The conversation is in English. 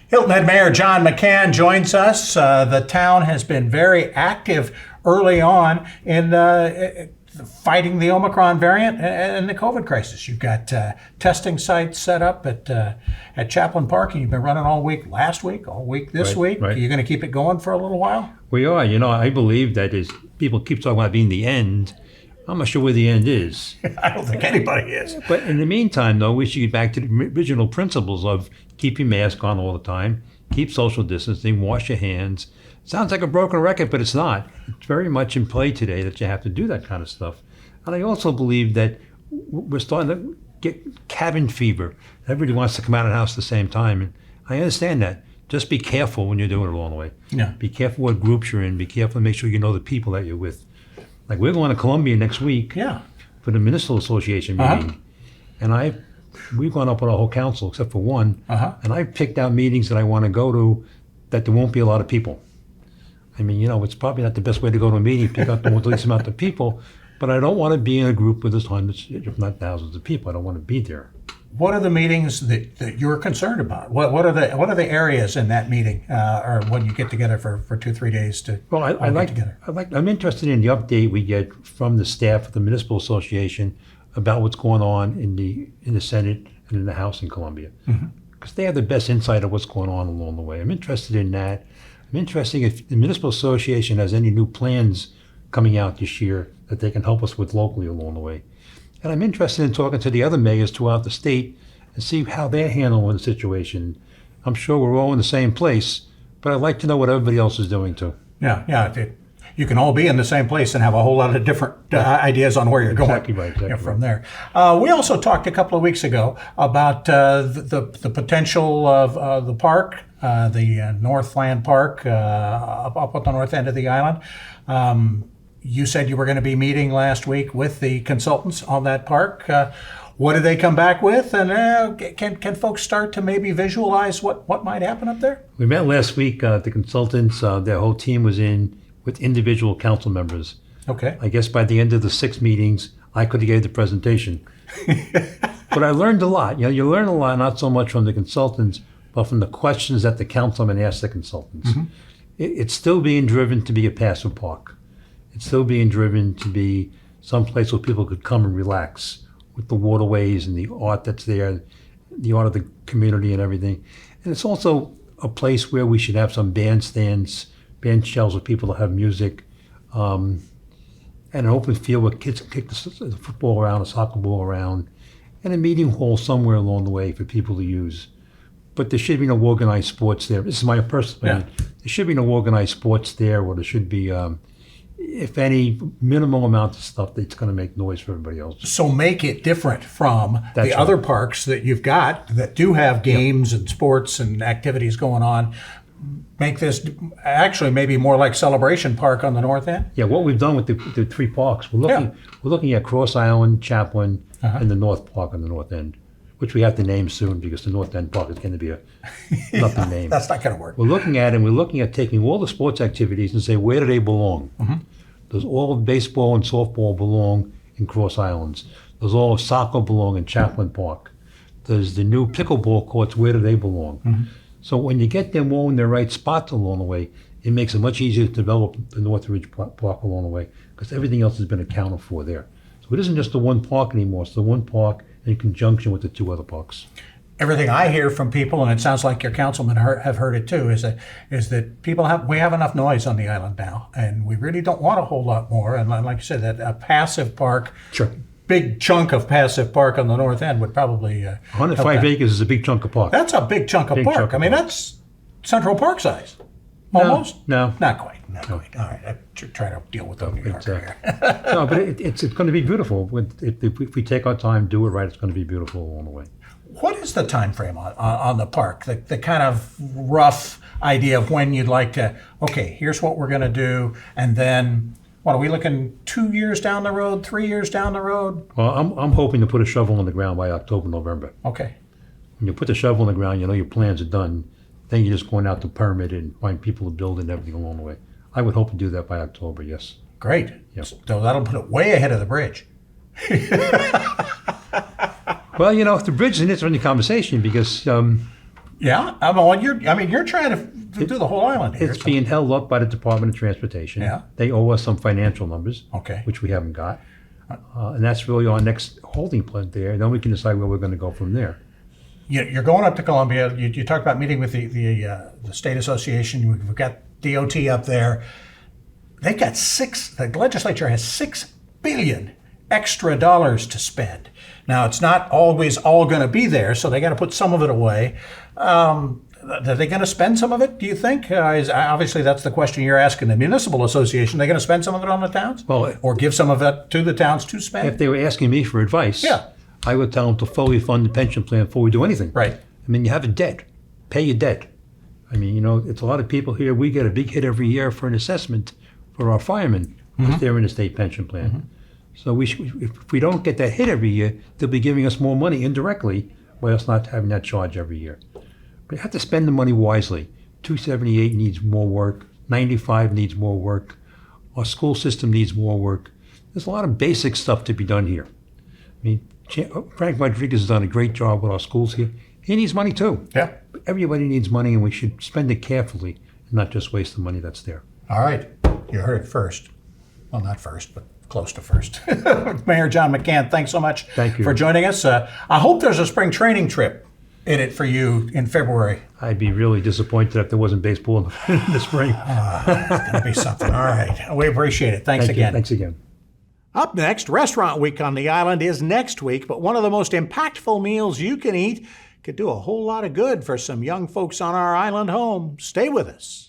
Hilton Head Mayor John McCann joins us. The town has been very active early on in fighting the Omicron variant and the COVID crisis. You've got testing sites set up at Chaplain Park, and you've been running all week last week, all week this week. Right. Are you going to keep it going for a little while? We are. I believe that is, people keep talking about being the end. I'm not sure where the end is. I don't think anybody is. But in the meantime, though, we should get back to the original principles of keep your mask on all the time, keep social distancing, wash your hands. Sounds like a broken record, but it's not. It's very much in play today that you have to do that kind of stuff. And I also believe that we're starting to get cabin fever. Everybody wants to come out of the house at the same time. And I understand that. Just be careful when you're doing it along the way. Yeah. Be careful what groups you're in. Be careful to make sure you know the people that you're with. Like we're going to Columbia next week for the Municipal Association meeting. And we've gone up with our whole council except for one. And I've picked out meetings that I want to go to that there won't be a lot of people. I mean, it's probably not the best way to go to a meeting, pick out the least amount of people, but I don't want to be in a group with hundreds, if not thousands of people. I don't want to be there. What are the meetings that you're concerned about? What are the areas in that meeting, or when you get together for 2-3 days to get together? I'm interested in the update we get from the staff of the Municipal Association about what's going on in the Senate and in the House in Columbia, because they have the best insight of what's going on along the way. I'm interested in that. I'm interested if the Municipal Association has any new plans coming out this year that they can help us with locally along the way. And I'm interested in talking to the other mayors throughout the state and see how they're handling the situation. I'm sure we're all in the same place, but I'd like to know what everybody else is doing too. Yeah. You can all be in the same place and have a whole lot of different ideas on where you're going. Exactly from there. We also talked a couple of weeks ago about the potential of the park, the Northland Park up at the north end of the island. You said you were going to be meeting last week with the consultants on that park. What did they come back with? And can folks start to maybe visualize what might happen up there? We met last week. The consultants, their whole team was in with individual council members. Okay. I guess by the end of the 6 meetings, I could have gave the presentation. But I learned a lot. You learn a lot, not so much from the consultants, but from the questions that the councilmen asked the consultants. It's still being driven to be a passive park. It's still being driven to be some place where people could come and relax with the waterways and the art that's there, the art of the community and everything. And it's also a place where we should have some bandstands, band shells with people to have music, and an open field where kids can kick the football around, the soccer ball around, and a meeting hall somewhere along the way for people to use. But there should be no organized sports there. This is my personal opinion. There should be no organized sports there, or there should be if any, minimal amount of stuff that's going to make noise for everybody else. So make it different from the other parks that you've got that do have games and sports and activities going on. Make this actually maybe more like Celebration Park on the north end? Yeah, what we've done with the 3 parks, we're looking at Cross Island, Chaplain, and the North Park on the north end, which we have to name soon because the North End Park is going to be a nothing name. That's not going to work. We're looking at taking all the sports activities and say, where do they belong? Does all of baseball and softball belong in Cross Islands? Does all of soccer belong in Chaplain Park? Does the new pickleball courts, where do they belong? So when you get them all in their right spots along the way, it makes it much easier to develop the Northridge Park along the way because everything else has been accounted for there. So it isn't just the one park anymore, it's the one park in conjunction with the 2 other parks. Everything I hear from people, and it sounds like your councilmen have heard it too, is that we have enough noise on the island now, and we really don't want a whole lot more. And like you said, that a passive park, big chunk of passive park on the north end would probably 105 acres is a big chunk of park. That's a big chunk of park. I mean, that's Central Park size, almost. No, not quite. All right, I try to deal with the New Yorker here. No, but it's going to be beautiful. If we take our time, do it right, it's going to be beautiful along the way. What is the time frame on the park? The kind of rough idea of when you'd like to, okay, here's what we're going to do, and then, what are we looking, 2 years down the road, 3 years down the road? Well, I'm hoping to put a shovel in the ground by October, November. Okay. When you put the shovel in the ground, your plans are done. Then you're just going out to permit and find people to build and everything along the way. I would hope to do that by October, yes. Great. Yep. So that'll put it way ahead of the bridge. Well, the bridge is an interesting conversation because Yeah, you're trying to do the whole island here. It's being held up by the Department of Transportation. Yeah. They owe us some financial numbers, Okay. which we haven't got. And that's really our next holding point there. Then we can decide where we're going to go from there. You're going up to Columbia. You talked about meeting with the state association. We've got DOT up there. They've got the legislature has $6 billion extra dollars to spend. Now, it's not always all going to be there, so they got to put some of it away. Are they going to spend some of it, do you think? Obviously, that's the question you're asking the municipal association. Are they going to spend some of it on the towns? Well, or give some of it to the towns to spend? if they were asking me for advice, I would tell them to fully fund the pension plan before we do anything. Right. I mean, you have a debt. Pay your debt. I mean, it's a lot of people here. We get a big hit every year for an assessment for our firemen if they're in the state pension plan. So if we don't get that hit every year, they'll be giving us more money indirectly by us not having that charge every year. But you have to spend the money wisely. 278 needs more work. 95 needs more work. Our school system needs more work. There's a lot of basic stuff to be done here. I mean, Frank Rodriguez has done a great job with our schools here. He needs money too. Yeah. Everybody needs money, and we should spend it carefully and not just waste the money that's there. All right. You heard it first. Well, not first, but close to first. Mayor John McCann, thanks so much for joining us. I hope there's a spring training trip in it for you in February. I'd be really disappointed if there wasn't baseball in the spring. It's going to be something. All right. We appreciate it. Thanks again. Thanks again. Up next, Restaurant Week on the island is next week, but one of the most impactful meals you can eat could do a whole lot of good for some young folks on our island home. Stay with us.